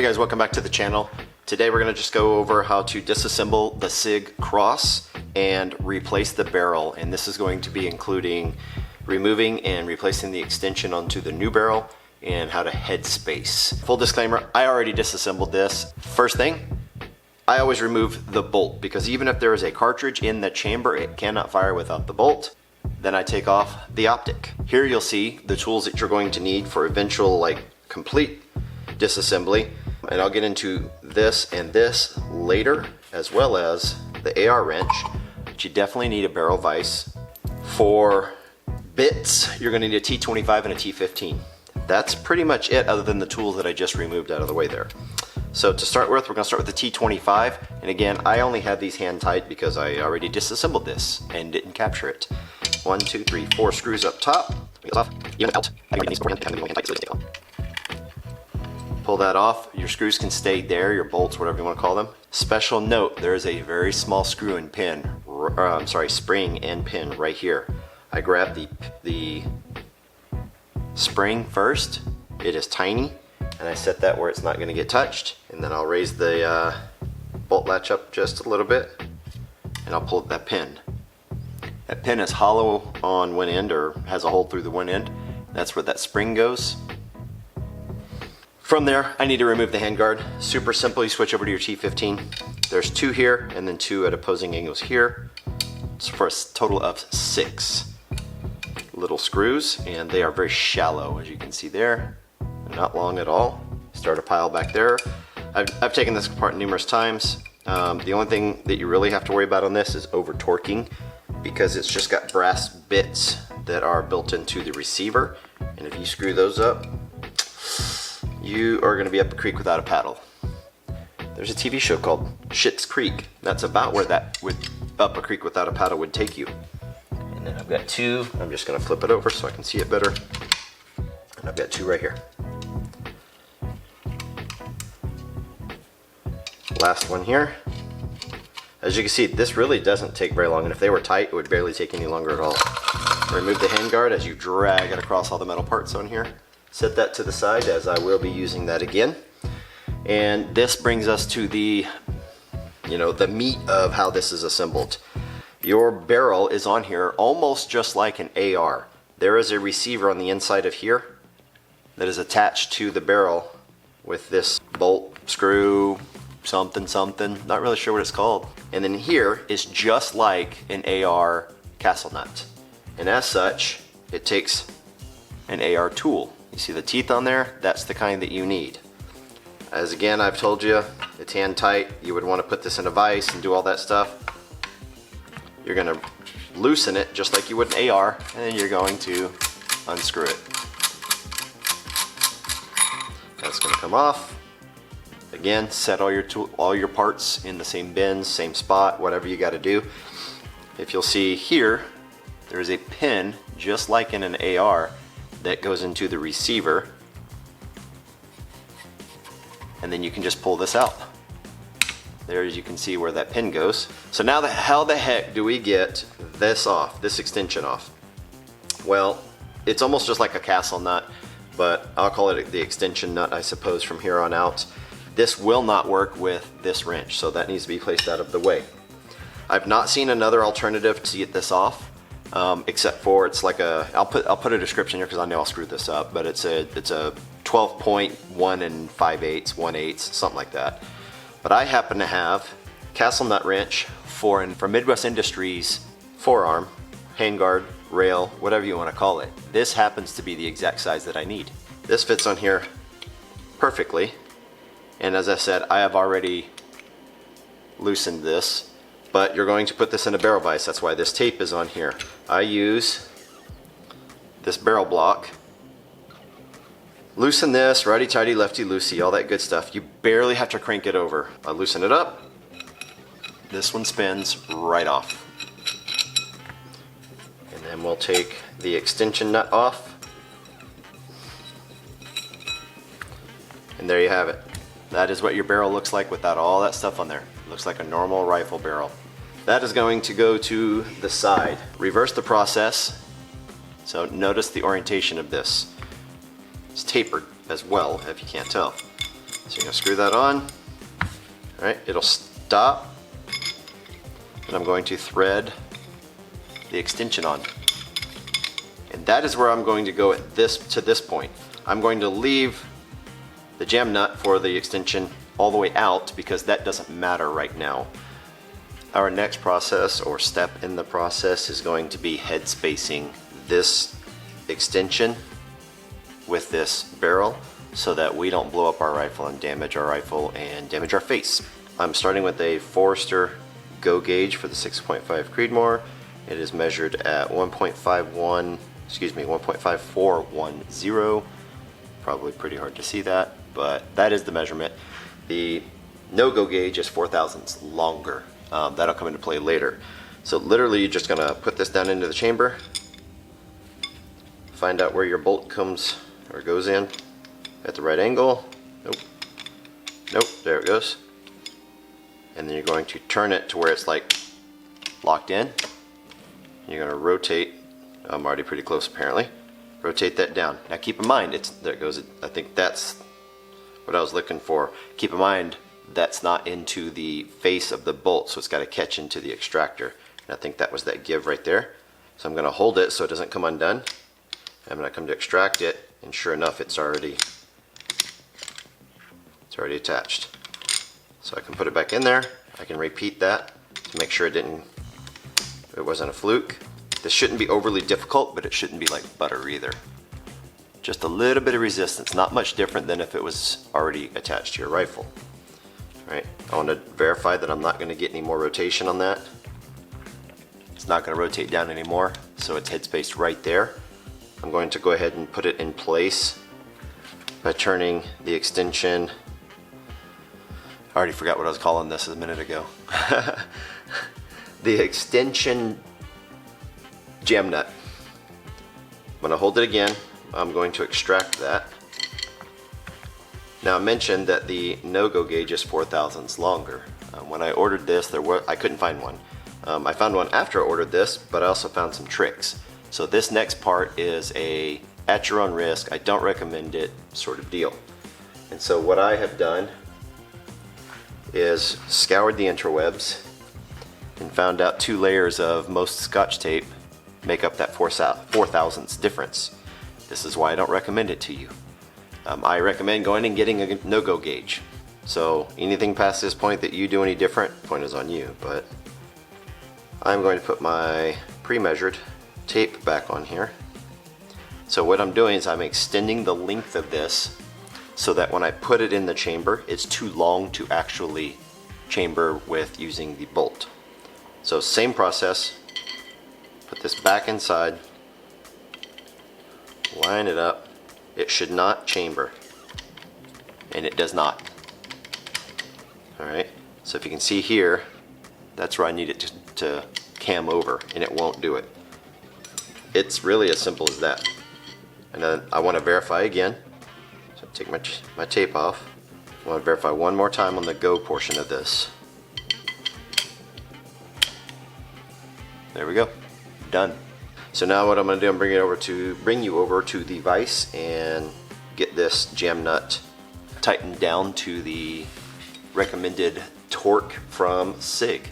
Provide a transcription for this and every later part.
Hey guys, welcome back to the channel. Today we're going to just go over how to disassemble the Sig Cross and replace the barrel, and this is going to be including removing and replacing the extension onto the new barrel and how to headspace. Full disclaimer, I already disassembled this. First thing, I always remove the bolt because even if there is a cartridge in the chamber, it cannot fire without the bolt. Then I take off the optic. Here you'll see the tools that you're going to need for eventual complete disassembly, and I'll get into this and this later, as well as the AR wrench. But you definitely need a barrel vise. For bits, you're going to need a T25 and a T15. That's pretty much it, other than the tools that I just removed out of the way there. So to start with, we're going to start with the T25, and again, I only have these hand tight because I already disassembled this and didn't capture it. 1, 2, 3, 4 screws up top. Pull that off. Your screws can stay there, your bolts, whatever you want to call them. Special note, there is a very small screw and pin, spring and pin right here. I grabbed the spring first. It is tiny, and I set that where it's not going to get touched, and then I'll raise the bolt latch up just a little bit, and I'll pull that pin. That pin is hollow on one end, or has a hole through the one end. That's where that spring goes. From there, I need to remove the handguard. Super simple, you switch over to your T15. There's 2 here, and then 2 at opposing angles here. It's for a total of 6 little screws, and they are very shallow, as you can see there. They're not long at all. Start a pile back there. I've taken this apart numerous times. The only thing that you really have to worry about on this is over torquing, because it's just got brass bits that are built into the receiver, and if you screw those up, you are going to be up a creek without a paddle. There's a TV show called Schitt's Creek. That's about where that up a creek without a paddle would take you. And then I've got 2. I'm just going to flip it over so I can see it better. And I've got 2 right here. Last one here. As you can see, this really doesn't take very long, and if they were tight, it would barely take any longer at all. Remove the handguard as you drag it across all the metal parts on here. Set that to the side, as I will be using that again. And this brings us to the meat of how this is assembled. Your barrel is on here almost just like an AR. There is a receiver on the inside of here that is attached to the barrel with this bolt, screw, something, not really sure what it's called. And then here is just like an AR castle nut. And as such, it takes an AR tool. You see the teeth on there? That's the kind that you need. As again, I've told you, it's hand tight. You would want to put this in a vise and do all that stuff. You're going to loosen it just like you would an AR, and then you're going to unscrew it. That's going to come off. Again, set all your parts in the same bins, same spot, whatever you got to do. If you'll see here, there's a pin just like in an AR that goes into the receiver, and then you can just pull this out. There, as you can see where that pin goes. So now how the heck do we get this off, this extension off? Well, it's almost just like a castle nut, but I'll call it the extension nut, I suppose, from here on out. This will not work with this wrench, so that needs to be placed out of the way. I've not seen another alternative to get this off. Except for it's like I'll put a description here because I know I'll screw this up, but it's a 12.1 5/8, 1/8, something like that. But I happen to have castle nut wrench from Midwest Industries forearm, handguard, rail, whatever you want to call it. This happens to be the exact size that I need. This fits on here perfectly, and as I said, I have already loosened this. But you're going to put this in a barrel vise. That's why this tape is on here. I use this barrel block. Loosen this, righty-tighty, lefty-loosey, all that good stuff. You barely have to crank it over. I loosen it up. This one spins right off. And then we'll take the extension nut off. And there you have it. That is what your barrel looks like without all that stuff on there. It looks like a normal rifle barrel. That is going to go to the side. Reverse the process. So notice the orientation of this. It's tapered as well, if you can't tell. So you're gonna screw that on. All right, it'll stop. And I'm going to thread the extension on. And that is where I'm going to go at this point. I'm going to leave the jam nut for the extension all the way out because that doesn't matter right now. Our next process or step in the process is going to be head spacing this extension with this barrel so that we don't blow up our rifle and damage our face. I'm starting with a Forester Go gauge for the 6.5 Creedmoor. It is measured at 1.5410. Probably pretty hard to see that, but that is the measurement. The no-go gauge is 0.004 longer. That'll come into play later. So literally you're just gonna put this down into the chamber, find out where your bolt comes or goes in at the right angle. Nope, there it goes. And then you're going to turn it to where it's like locked in. You're gonna rotate, I'm already pretty close apparently, rotate that down. Now keep in mind, there it goes, I think that's what I was looking for. Keep in mind, that's not into the face of the bolt, so it's got to catch into the extractor. And I think that was that give right there. So I'm going to hold it so it doesn't come undone. I'm going to come to extract it, and sure enough, it's already attached. So I can put it back in there. I can repeat that to make sure it wasn't a fluke. This shouldn't be overly difficult, but it shouldn't be like butter either. Just a little bit of resistance, not much different than if it was already attached to your rifle. Right, I want to verify that I'm not going to get any more rotation on that. It's not going to rotate down anymore, so it's headspaced right there. I'm going to go ahead and put it in place by turning the extension. I already forgot what I was calling this a minute ago. The extension jam nut. I'm going to hold it again. I'm going to extract that. Now I mentioned that the no-go gauge is 0.004 longer. When I ordered this, I couldn't find one. I found one after I ordered this, but I also found some tricks. So this next part is a at your own risk, I don't recommend it sort of deal. And so what I have done is scoured the interwebs and found out 2 layers of most Scotch tape make up that 0.004 difference. This is why I don't recommend it to you. I recommend going and getting a no-go gauge. So anything past this point that you do any different, point is on you. But I'm going to put my pre-measured tape back on here. So what I'm doing is I'm extending the length of this so that when I put it in the chamber, it's too long to actually chamber with using the bolt. So same process, put this back inside, line it up. It should not chamber, and it does not. Alright, so if you can see here, that's where I need it to cam over, and it won't do it. It's really as simple as that. And then I want to verify again. So take my tape off. I want to verify one more time on the go portion of this. There we go, done. So now what I'm going to do, I'm bring you over to the vise and get this jam nut tightened down to the recommended torque from Sig.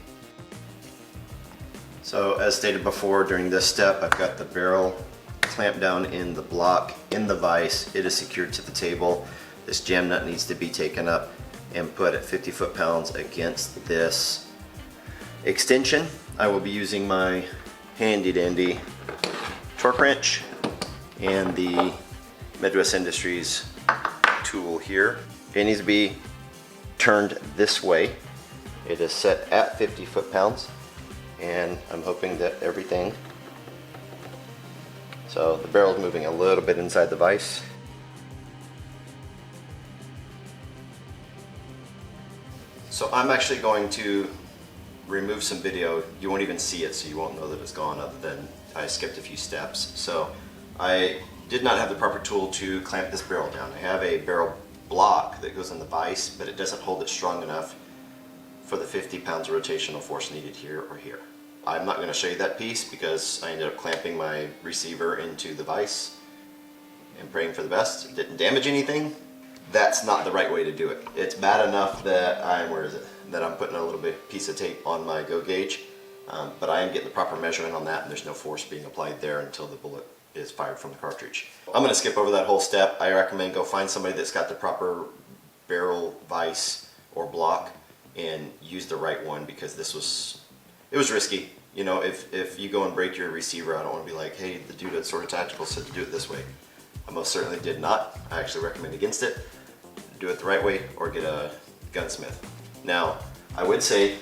So as stated before, during this step, I've got the barrel clamped down in the block in the vise. It is secured to the table. This jam nut needs to be taken up and put at 50 foot-pounds against this extension. I will be using my handy dandy torque wrench and the Midwest Industries tool here. It needs to be turned this way. It is set at 50 foot-pounds, and I'm hoping that everything, so the barrel's moving a little bit inside the vise. So I'm actually going to remove some video. You won't even see it, so you won't know that it's gone, other than I skipped a few steps. So I did not have the proper tool to clamp this barrel down. I have a barrel block that goes in the vise, but it doesn't hold it strong enough for the 50 pounds of rotational force needed here or here. I'm not going to show you that piece because I ended up clamping my receiver into the vise and praying for the best. It didn't damage anything, that's not the right way to do it. It's bad enough that that I'm putting a little bit piece of tape on my go gauge, but I am getting the proper measurement on that, and there's no force being applied there until the bullet is fired from the cartridge. I'm going to skip over that whole step. I recommend go find somebody that's got the proper barrel vise or block and use the right one, because it was risky. You know, if you go and break your receiver, I don't want to be like, hey, the dude at Sort of Tactical said to do it this way. I most certainly did not. I actually recommend against it. Do it the right way, or get a gunsmith. Now, I would say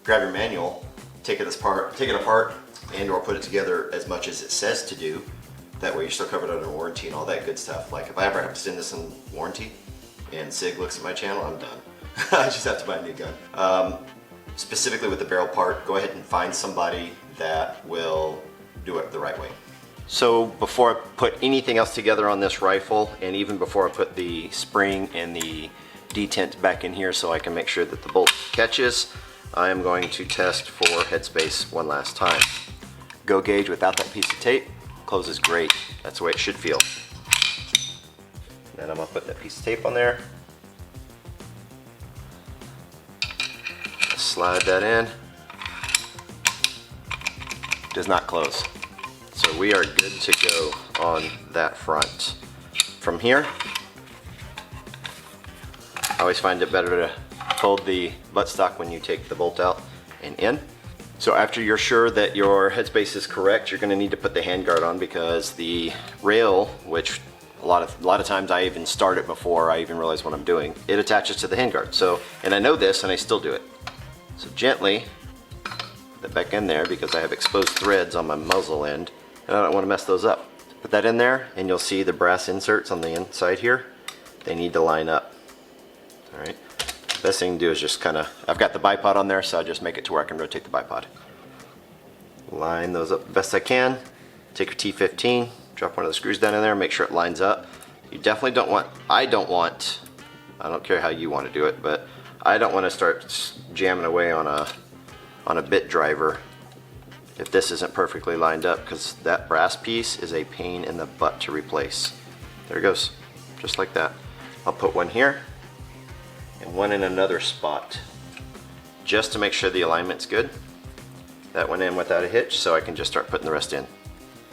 grab your manual, take it apart, and or put it together as much as it says to do. That way you're still covered under warranty and all that good stuff. Like if I ever have to send this in warranty and Sig looks at my channel, I'm done. I just have to buy a new gun. Specifically with the barrel part, go ahead and find somebody that will do it the right way. So before I put anything else together on this rifle, and even before I put the spring and the detent back in here so I can make sure that the bolt catches, I am going to test for headspace one last time. Go gauge without that piece of tape closes great. That's the way it should feel. Then I'm gonna put that piece of tape on there. Slide that in. Does not close. So we are good to go on that front. From here, I always find it better to hold the buttstock when you take the bolt out and in. So after you're sure that your headspace is correct, you're going to need to put the handguard on, because the rail, which a lot of times I even start it before I even realize what I'm doing, it attaches to the handguard. So, and I know this and I still do it. So gently put that back in there, because I have exposed threads on my muzzle end and I don't want to mess those up. Put that in there, and you'll see the brass inserts on the inside here. They need to line up. All right. Best thing to do is just kind of, I've got the bipod on there, so I just make it to where I can rotate the bipod. Line those up the best I can. Take your T15, drop one of the screws down in there, make sure it lines up. You definitely don't want, I don't care how you want to do it, but I don't want to start jamming away on a bit driver if this isn't perfectly lined up, because that brass piece is a pain in the butt to replace. There it goes, just like that. I'll put one here and one in another spot, just to make sure the alignment's good. That went in without a hitch, so I can just start putting the rest in.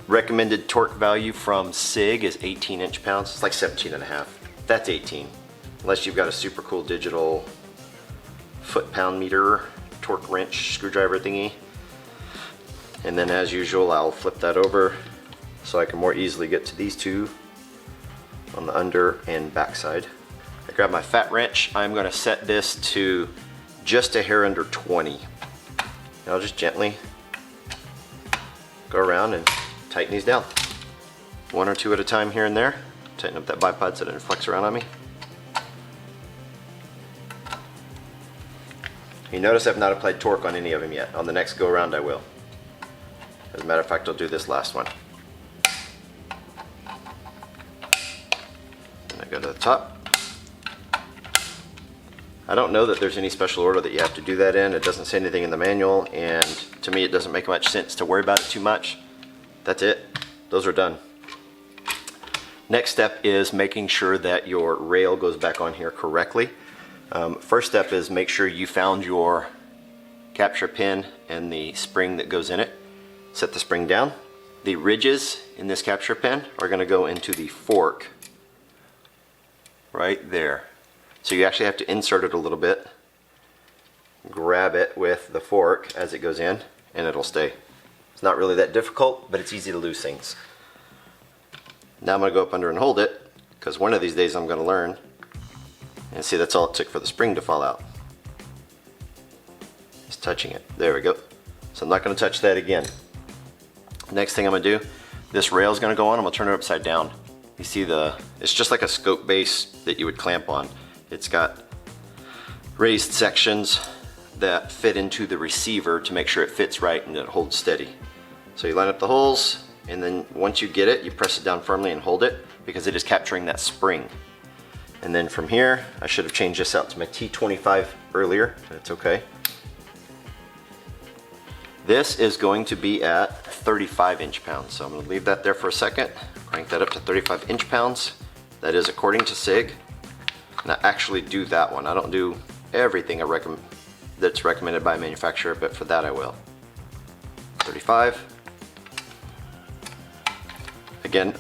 Recommended torque value from Sig is 18 inch-pounds. It's like 17.5. That's 18. Unless you've got a super cool digital foot-pound meter torque wrench screwdriver thingy. And then as usual, I'll flip that over so I can more easily get to these two on the under and back side. I grab my fat wrench. I'm going to set this to just a hair under 20. And I'll just gently go around and tighten these down. One or two at a time here and there. Tighten up that bipod so it doesn't flex around on me. You notice I've not applied torque on any of them yet. On the next go around I will. As a matter of fact, I'll do this last one. And I go to the top. I don't know that there's any special order that you have to do that in. It doesn't say anything in the manual, and to me it doesn't make much sense to worry about it too much. That's it. Those are done. Next step is making sure that your rail goes back on here correctly. First step is make sure you found your capture pin and the spring that goes in it. Set the spring down. The ridges in this capture pin are going to go into the fork right there. So you actually have to insert it a little bit, grab it with the fork as it goes in, and it'll stay. It's not really that difficult, but it's easy to lose things. Now I'm going to go up under and hold it, because one of these days I'm going to learn. And see, that's all it took for the spring to fall out. Just touching it. There we go. So I'm not going to touch that again. Next thing I'm going to do, this rail is going to go on. I'm going to turn it upside down. You see it's just like a scope base that you would clamp on. It's got raised sections that fit into the receiver to make sure it fits right and it holds steady. So you line up the holes, and then once you get it, you press it down firmly and hold it, because it is capturing that spring. And then from here, I should have changed this out to my T25 earlier, but it's okay. This is going to be at 35 inch-pounds, so I'm going to leave that there for a second, crank that up to 35 inch-pounds. That is according to Sig. And I actually do that one. I don't do everything that's recommended by a manufacturer, but for that I will. 35. Again,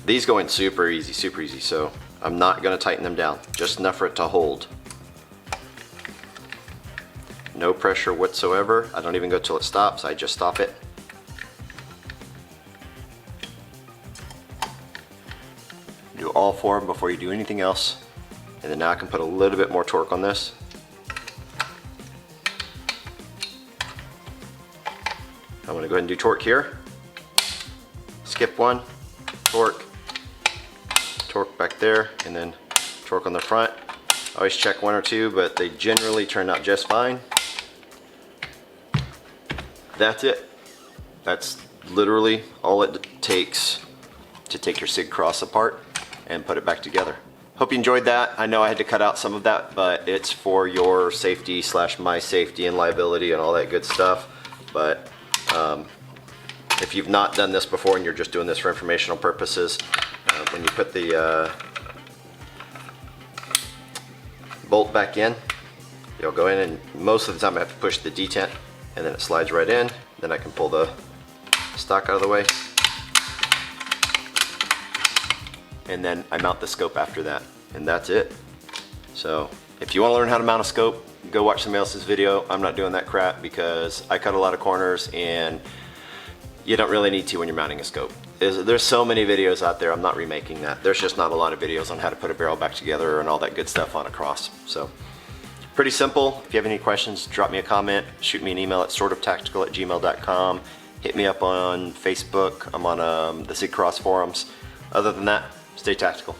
these go in super easy, so I'm not going to tighten them down, just enough for it to hold. No pressure whatsoever. I don't even go till it stops, I just stop it. Do all 4 of them before you do anything else. And then now I can put a little bit more torque on this. I'm going to go ahead and do torque here. Skip one, torque back there, and then torque on the front. I always check 1 or 2, but they generally turn out just fine. That's it. That's literally all it takes to take your Sig Cross apart and put it back together. Hope you enjoyed that. I know I had to cut out some of that, but it's for your safety / my safety and liability and all that good stuff. But if you've not done this before and you're just doing this for informational purposes, when you put the bolt back in, you'll go in, and most of the time I have to push the detent, and then it slides right in. Then I can pull the stock out of the way, and then I mount the scope after that, and that's it. So if you want to learn how to mount a scope, go watch somebody else's video. I'm not doing that crap because I cut a lot of corners, and you don't really need to when you're mounting a scope. There's so many videos out there. I'm not remaking that. There's just not a lot of videos on how to put a barrel back together and all that good stuff on a cross. So pretty simple. If you have any questions, drop me a comment, shoot me an email at sortoftactical@gmail.com. Hit me up on Facebook. I'm on the Sig Cross forums. Other than that, stay tactical.